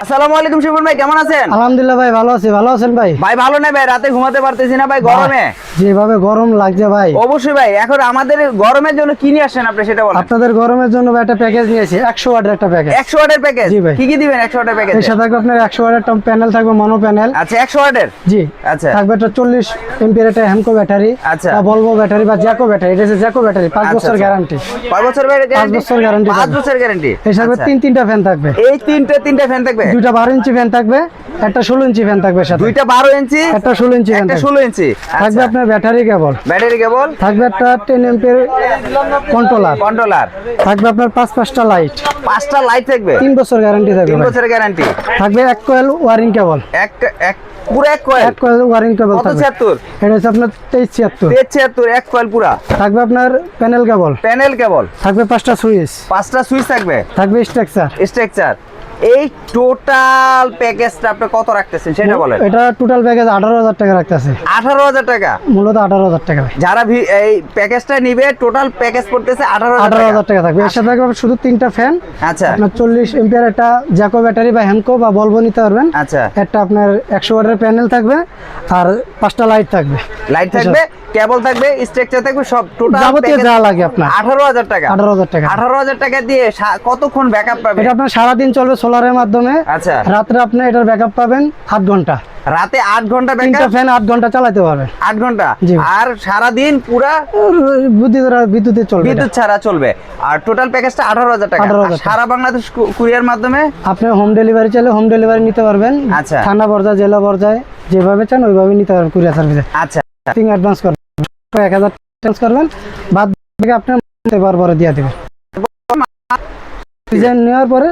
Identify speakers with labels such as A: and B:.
A: আসসালামু আলাইকুম শিবুল ভাই, কেমন আছেন?
B: আলহামদুলিল্লাহ ভাই, ভালো আছি। ভালো আছেন ভাই?
A: ভাই ভালো নাই ভাই, রাতে ঘুমাতে পারতেছি না ভাই গরমে।
B: যেভাবে গরম লাগছে ভাই।
A: অবশ্যই ভাই, এখন আমাদের গরমের জন্য কি নিয়ে আসেন আপনি সেটা বলেন।
B: আপনাদের গরমের জন্য ভাই একটা প্যাকেজ নিয়েছি, 100 ওয়াটের একটা প্যাকেজ।
A: 100 ওয়াটের প্যাকেজ?
B: জি ভাই।
A: কি কি দিবেন 100 ওয়াটের প্যাকেজে?
B: এর সাথে থাকবে আপনার 100 ওয়াটের একটা প্যানেল থাকবে, মনো প্যানেল।
A: আচ্ছা 100 ওয়াটের?
B: জি।
A: আচ্ছা।
B: থাকবে একটা 40 এমপিআর একটা হ্যামকো ব্যাটারি,
A: আচ্ছা।
B: বা ভলভো ব্যাটারি বা জ্যাকো ব্যাটারি। এটা হচ্ছে জ্যাকো ব্যাটারি, 5 বছর গ্যারান্টি।
A: 5 বছর গ্যারান্টি?
B: 5 বছর গ্যারান্টি।
A: 5 বছর গ্যারান্টি।
B: এর সাথে তিনটা ফ্যান থাকবে।
A: এই তিনটা ফ্যান থাকবে?
B: দুইটা 12 ইঞ্চি ফ্যান থাকবে, একটা 16 ইঞ্চি ফ্যান থাকবে সাথে।
A: দুইটা 12 ইঞ্চি,
B: একটা 16 ইঞ্চি ফ্যান
A: একটা
B: থাকবে।
A: 16 ইঞ্চি।
B: থাকবে আপনার ব্যাটারি কেবল।
A: ব্যাটারি কেবল
B: থাকবে একটা 10 এমপিআর কন্ট্রোলার।
A: কন্ট্রোলার।
B: থাকবে আপনার 5টা লাইট।
A: 5টা লাইট থাকবে?
B: 3 বছর গ্যারান্টি থাকবে।
A: 3 বছরের গ্যারান্টি।
B: থাকবে এক কয়েল ওয়ারিং কেবল।
A: পুরো এক কয়েল?
B: এক কয়েল ওয়ারিং কেবল
A: কত
B: থাকবে।
A: 76?
B: এটা হচ্ছে আপনার 2376।
A: 76 এক কয়েল পুরা।
B: থাকবে আপনার প্যানেল কেবল।
A: প্যানেল কেবল
B: থাকবে 5টা সুইচ।
A: 5টা সুইচ থাকবে।
B: থাকবে স্ট্রাকচার।
A: স্ট্রাকচার। এই টোটাল প্যাকেজটা আপনি কত রাখতেছেন সেটা বলেন।
B: এটা টোটাল প্যাকেজ 18,000 টাকা রাখতেছে।
A: 18,000 টাকা?
B: মূলত 18,000 টাকা।
A: যারা এই প্যাকেজটা নিবে টোটাল প্যাকেজ পড়তেছে
B: 18,000 টাকা থাকবে। এর সাথে থাকবে শুধু 3টা ফ্যান।
A: আচ্ছা।
B: আপনার 40 এমপিআর একটা জ্যাকো ব্যাটারি বা হ্যামকো বা ভলভো নিতে পারবেন।
A: আচ্ছা।
B: একটা আপনার 100 ওয়াটের প্যানেল থাকবে আর 5টা লাইট থাকবে।
A: লাইট থাকবে, কেবল থাকবে, স্ট্রাকচার থাকবে, সব টোটাল
B: যাবতীয় যা লাগে আপনার
A: 18,000 টাকা।
B: 18,000 টাকা।
A: 18,000 টাকা দিয়ে কতক্ষণ ব্যাকআপ পাবে?
B: এটা আপনার সারা দিন চলবে সোলারের মাধ্যমে।
A: আচ্ছা।
B: রাত্রে আপনি এটার ব্যাকআপ পাবেন 8 ঘন্টা।
A: রাতে 8 ঘন্টা
B: 3টা
A: ব্যাকআপ?
B: ফ্যান 8 ঘন্টা চালাতে পারবেন।
A: 8 ঘন্টা?
B: জি।
A: আর সারা দিন পুরা
B: বিদ্যুতে চলবে।
A: বিদ্যুৎ ছাড়া চলবে। আর টোটাল প্যাকেজটা 18,000 টাকা।
B: 18,000
A: আর সারা বাংলাদেশ কুরিয়ার মাধ্যমে
B: আপনি হোম ডেলিভারি চাইলে হোম ডেলিভারি নিতে পারবেন।
A: আচ্ছা।
B: থানা পর্যায়ে, জেলা পর্যায়ে যেভাবে চান ওইভাবে নিতে পারবেন কুরিয়ার সার্ভিসে।
A: আচ্ছা।
B: অ্যাডভান্স করবেন, 1000 অ্যাডভান্স করবেন, বাদ বাকি আপনার পরে দিয়ে দেবেন। ডিজাইন নেওয়ার পরে